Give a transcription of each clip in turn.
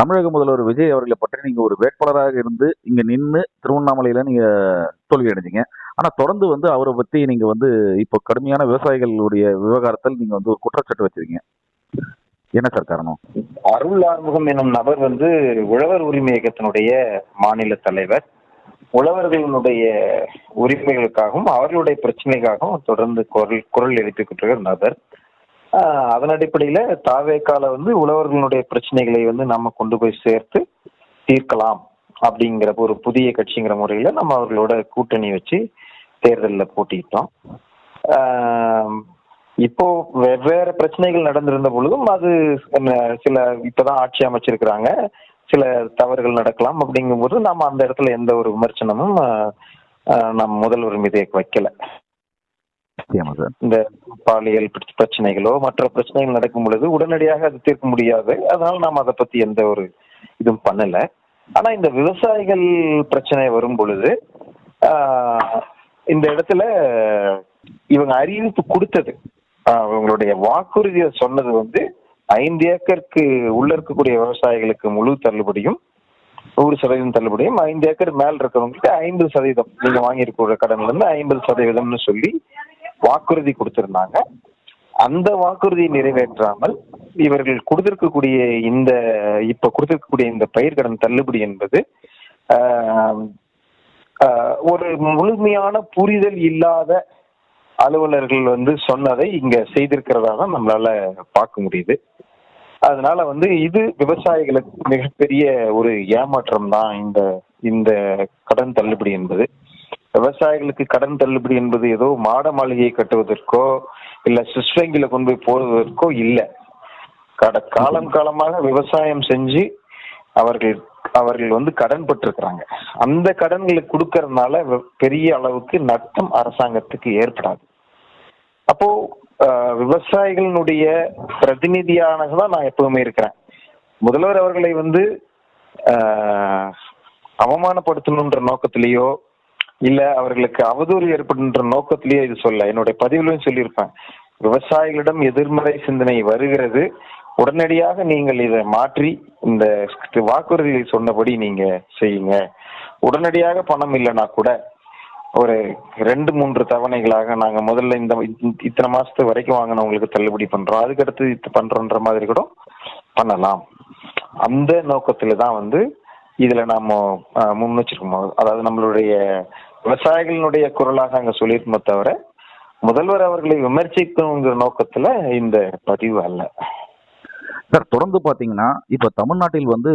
தமிழக முதல்வர் விஜய் அவர்களை பற்றி நீங்க ஒரு வேட்பாளராக இருந்து இங்க நின்னு திருவண்ணாமலையில நீங்க தோல்வி அடைஞ்சீங்க. ஆனா தொடர்ந்து வந்து அவரை பத்தி நீங்க வந்து இப்போ கடுமையான விவசாயிகளுடைய விவகாரத்தில் நீங்க வந்து ஒரு குற்றச்சாட்டு வச்சிருக்கீங்க. என்ன சார் காரணம்? அருள் ஆறுமுகம் எனும் நபர் உழவர் உரிமை இயக்கத்தினுடைய மாநில தலைவர். உழவர்களுடைய உரிமைகளுக்காகவும் அவர்களுடைய பிரச்சனைக்காகவும் தொடர்ந்து குரல் எழுப்பிக்கிட்டு நபர். அதன் அடிப்படையில தாவேக்கால உழவர்களுடைய பிரச்சனைகளை நம்ம கொண்டு போய் சேர்த்து தீர்க்கலாம் அப்படிங்கிற ஒரு புதிய கட்சிங்கிற முறையில நம்ம அவர்களோட கூட்டணி வச்சு தேர்தலில் போட்டிட்டோம். இப்போ வெவ்வேறு பிரச்சனைகள் நடந்திருந்த பொழுதும் அது சில இப்பதான் ஆட்சி அமைச்சிருக்கிறாங்க, சில தவறுகள் நடக்கலாம் அப்படிங்கும்போது நம்ம அந்த இடத்துல எந்த ஒரு விமர்சனமும் நம்ம முதல்வர் மீது வைக்கல. இந்த பாலியல் பிரச்சனைகளோ மற்ற பிரச்சனைகள் நடக்கும் பொழுது உடனடியாக அது தீர்க்க முடியாது, அதனால நாம் அதை பத்தி எந்த ஒரு இதுவும் பண்ணல. ஆனா இந்த விவசாயிகள் பிரச்சனை வரும் பொழுது இந்த இடத்துல இவங்க அறிவிப்பு கொடுத்தது, அவங்களுடைய வாக்குறுதியை சொன்னது 5 ஏக்கருக்கு உள்ள இருக்கக்கூடிய விவசாயிகளுக்கு முழு தள்ளுபடியும் 100% தள்ளுபடியும், 5 ஏக்கர் மேல் இருக்கிறவங்களுக்கு 50% நீங்க வாங்கியிருக்கிற கடன்ல இருந்து 50% சொல்லி வாக்குறுதி கொடுத்திருந்தாங்க. அந்த வாக்குறுதியை நிறைவேற்றாமல் இவர்கள் கொடுத்திருக்கக்கூடிய இப்ப கொடுத்திருக்கக்கூடிய இந்த பயிர்கடன் தள்ளுபடி என்பது ஒரு முழுமையான புரிதல் இல்லாத அலுவலர்கள் சொன்னதை இங்க செய்திருக்கிறதா தான் நம்மளால பார்க்க முடியுது. அதனால இது விவசாயிகளுக்கு மிகப்பெரிய ஒரு ஏமாற்றம் தான் இந்த கடன் தள்ளுபடி என்பது. விவசாயிகளுக்கு கடன் தள்ளுபடி என்பது ஏதோ மாட மாளிகையை கட்டுவதற்கோ இல்ல சுவிஸ் வங்கியில கொண்டு போய் போடுவதற்கோ இல்லை. காலமாக விவசாயம் செஞ்சு அவர்கள் கடன் பட்டிருக்கிறாங்க. அந்த கடன்களுக்கு கொடுக்கறதுனால பெரிய அளவுக்கு நட்டம் அரசாங்கத்துக்கு ஏற்படாது. அப்போ விவசாயிகளுடைய பிரதிநிதியானதான் நான் எப்பவுமே இருக்கிறேன். முதல்வர் அவர்களை அவமானப்படுத்தணுன்ற நோக்கத்திலேயோ இல்ல அவர்களுக்கு அவதூறு ஏற்படுன்ற நோக்கத்திலேயோ இது சொல்ல, என்னுடைய பதிவுலையும் சொல்லியிருப்பேன். விவசாயிகளிடம் எதிர்மறை சிந்தனை வருகிறது, உடனடியாக நீங்கள் இதை மாற்றி இந்த வாக்குறுதியை சொன்னபடி நீங்க செய்யுங்க. உடனடியாக பணம் இல்லைன்னா கூட ஒரு 2-3 தவணைகளாக நாங்க முதல்ல இத்தனை மாசத்து வரைக்கும் வாங்கினவங்களுக்கு தள்ளுபடி பண்றோம், அதுக்கடுத்து இது பண்றோன்ற மாதிரி கூட பண்ணலாம். அந்த நோக்கத்துல தான் இதுல நாம முன் வச்சிருக்கோம். அதாவது நம்மளுடைய விவசாயிகளுடைய குரலாக அங்க சொல்லியிருக்கோமே தவிர முதல்வர் அவர்களை விமர்சிக்கணுங்கிற நோக்கத்துல இந்த பதிவு அல்ல சார். தொடர்ந்து பாத்தீங்கன்னா இப்ப தமிழ்நாட்டில்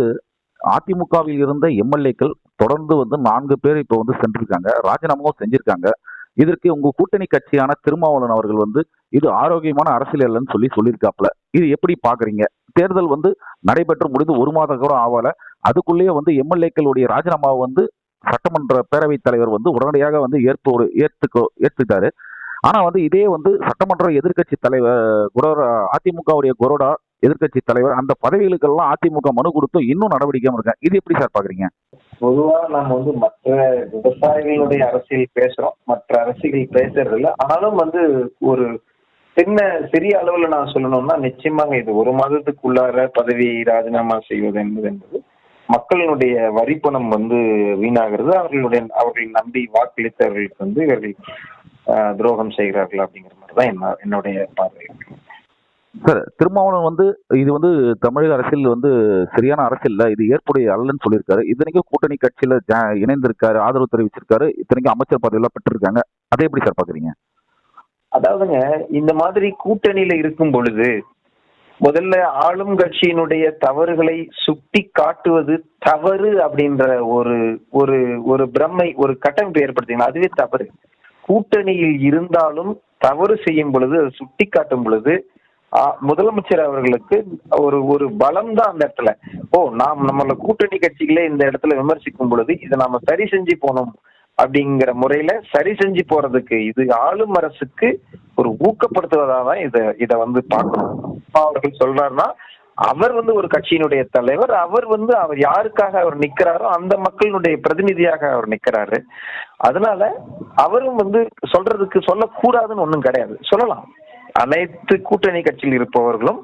அதிமுகவில் இருந்த எம்எல்ஏக்கள் தொடர்ந்து 4 பேர் இப்போ சென்றிருக்காங்க, ராஜினாமாவும் செஞ்சிருக்காங்க. இதற்கு உங்க கூட்டணி கட்சியான திருமாவளவன் அவர்கள் இது ஆரோக்கியமான அரசியல் இல்லைன்னு சொல்லியிருக்காப்ல. இது எப்படி பாக்குறீங்க? தேர்தல் நடைபெற்று முடிந்து 1 மாதம் கூட ஆகல, அதுக்குள்ளேயே எம்எல்ஏக்களுடைய ராஜினாமாவை சட்டமன்ற பேரவைத் தலைவர் உடனடியாக ஏற்றுட்டாரு. ஆனா இதே சட்டமன்ற எதிர்கட்சி தலைவர் அதிமுகவுடைய கொரோடா எதிர்கட்சி தலைவர் அந்த பதவிகளுக்கெல்லாம் அதிமுக மனு கொடுத்தும் இன்னும் நடவடிக்கை இருக்காங்க. இது எப்படி சார் பாக்குறீங்க? பொதுவா நம்ம மற்ற விவசாயிகளுடைய அரசியல் பேசுறோம், மற்ற அரசியல் பேசுறது இல்லை. ஆனாலும் ஒரு சிறிய அளவுல நான் சொல்லணும்னா நிச்சயமாக இது 1 மாதத்துக்குள்ளார பதவி ராஜினாமா செய்வது என்பது மக்களினுடைய வரிப்பணம் வீணாகிறது. அவர்கள் நம்பி வாக்களித்தவர்களுக்கு இவர்கள் துரோகம் செய்கிறார்கள் அப்படிங்கிற மாதிரிதான் என்னுடைய பார்வை. சார், திருமாவளவன் இது தமிழக அரசியல் சரியான அரசியல் இது ஏற்புடைய அல்லன்னு சொல்லியிருக்காரு. இத்தனைக்கும் கூட்டணி கட்சியில இணைந்திருக்காரு, ஆதரவு தெரிவிச்சிருக்காரு, இத்தனைக்கும் அமைச்சர் பதவியெல்லாம் பெற்றிருக்காங்க. அதை எப்படி சார் பாக்குறீங்க? அதாவதுங்க, இந்த மாதிரி கூட்டணியில இருக்கும் பொழுது முதல்ல ஆளும் கட்சியினுடைய தவறுகளை சுட்டி காட்டுவது தவறு அப்படின்ற ஒரு பிரம்மை, ஒரு கட்டமைப்பு ஏற்படுத்தினா அதுவே தவறு. கூட்டணியில் இருந்தாலும் தவறு செய்யும் பொழுது அதை சுட்டி காட்டும் பொழுது முதலமைச்சர் அவர்களுக்கு ஒரு பலம் தான் அந்த இடத்துல. நம்மள கூட்டணி கட்சிகளே இந்த இடத்துல விமர்சிக்கும் பொழுது இதை நாம சரி செஞ்சு போனோம் அப்படிங்கிற முறையில சரி செஞ்சு போறதுக்கு இது ஆளும் அரசுக்கு ஒரு ஊக்கப்படுத்துவதாதான் இதை பார்க்கணும். அவர்கள் சொல்றாருன்னா அவர் ஒரு கட்சியினுடைய தலைவர், அவர் யாருக்காக அவர் நிக்கிறாரோ அந்த மக்களினுடைய பிரதிநிதியாக அவர் நிக்கிறாரு. அதனால அவரும் சொல்லக்கூடாதுன்னு ஒண்ணும் கிடையாது, சொல்லலாம். அனைத்து கூட்டணி கட்சியில் இருப்பவர்களும்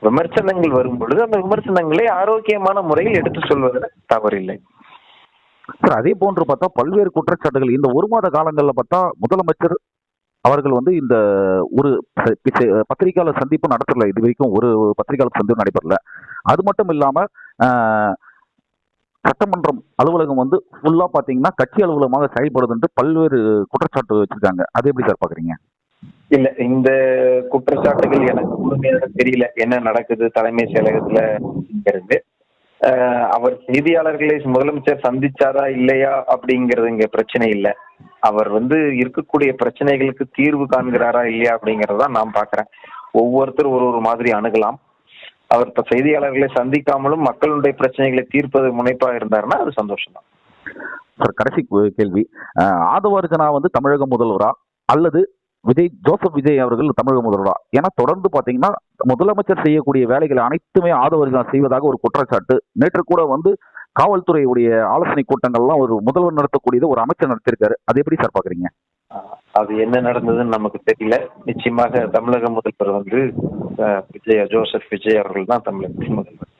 விமர்சனங்கள் வரும் பொழுது அந்த விமர்சனங்களை ஆரோக்கியமான முறையில் எடுத்து சொல்வதில் தவறில்லை. சார், அதே போன்று பார்த்தா பல்வேறு குற்றச்சாட்டுகள் இந்த ஒரு மாத காலங்களில் பார்த்தா முதலமைச்சர் அவர்கள் வந்து இந்த ஒரு பத்திரிகையாளர் சந்திப்பு நடத்தல. இது வரைக்கும் ஒரு பத்திரிகையாளர் சந்திப்பு நடைபெறல. அது மட்டும் இல்லாம சட்டமன்றம் அலுவலகம் வந்து ஃபுல்லா பாத்தீங்கன்னா கட்சி அலுவலகமாக செயல்படுது பல்வேறு குற்றச்சாட்டு வச்சிருக்காங்க. அது எப்படி சார் பாக்குறீங்க? இல்ல, இந்த குற்றச்சாட்டுகள் எனக்கு முழுமையாக தெரியல என்ன நடக்குது தலைமை செயலகத்துலங்கிறது. அவர் செய்தியாளர்களை முதலமைச்சர் சந்திச்சாரா இல்லையா அப்படிங்கிறது இங்க பிரச்சனை இல்லை. அவர் வந்து இருக்கக்கூடிய பிரச்சனைகளுக்கு தீர்வு காண்கிறாரா இல்லையா அப்படிங்கறதான் நான் பாக்குறேன். ஒவ்வொருத்தரும் ஒரு ஒரு மாதிரி அணுகலாம். அவர் இப்ப செய்தியாளர்களை சந்திக்காமலும் மக்களுடைய பிரச்சனைகளை தீர்ப்பது முனைப்பா இருந்தாருன்னா அது சந்தோஷம் தான். சார், கடைசி கேள்வி, ஆதவர்ஜனா வந்து தமிழக முதல்வரா அல்லது ஜோசப் விஜய் அவர்கள் தமிழக முதல்வரா? ஏன்னா தொடர்ந்து பாத்தீங்கன்னா முதலமைச்சர் செய்யக்கூடிய வேலைகளை அனைத்துமே ஆதவர்ஜனா செய்வதாக ஒரு குற்றச்சாட்டு. நேற்று கூட வந்து காவல்துறையுடைய ஆலோசனை கூட்டங்கள்லாம் ஒரு முதல்வர் நடத்தக்கூடியது ஒரு அமைச்சர் நடத்திருக்காரு. அது எப்படி சார் பாக்குறீங்க? அது என்ன நடந்ததுன்னு நமக்கு தெரியல. நிச்சயமாக தமிழக முதல்வர் வந்து ஜோசப் விஜய் அவர்கள் தான் தமிழக முதல்வர்.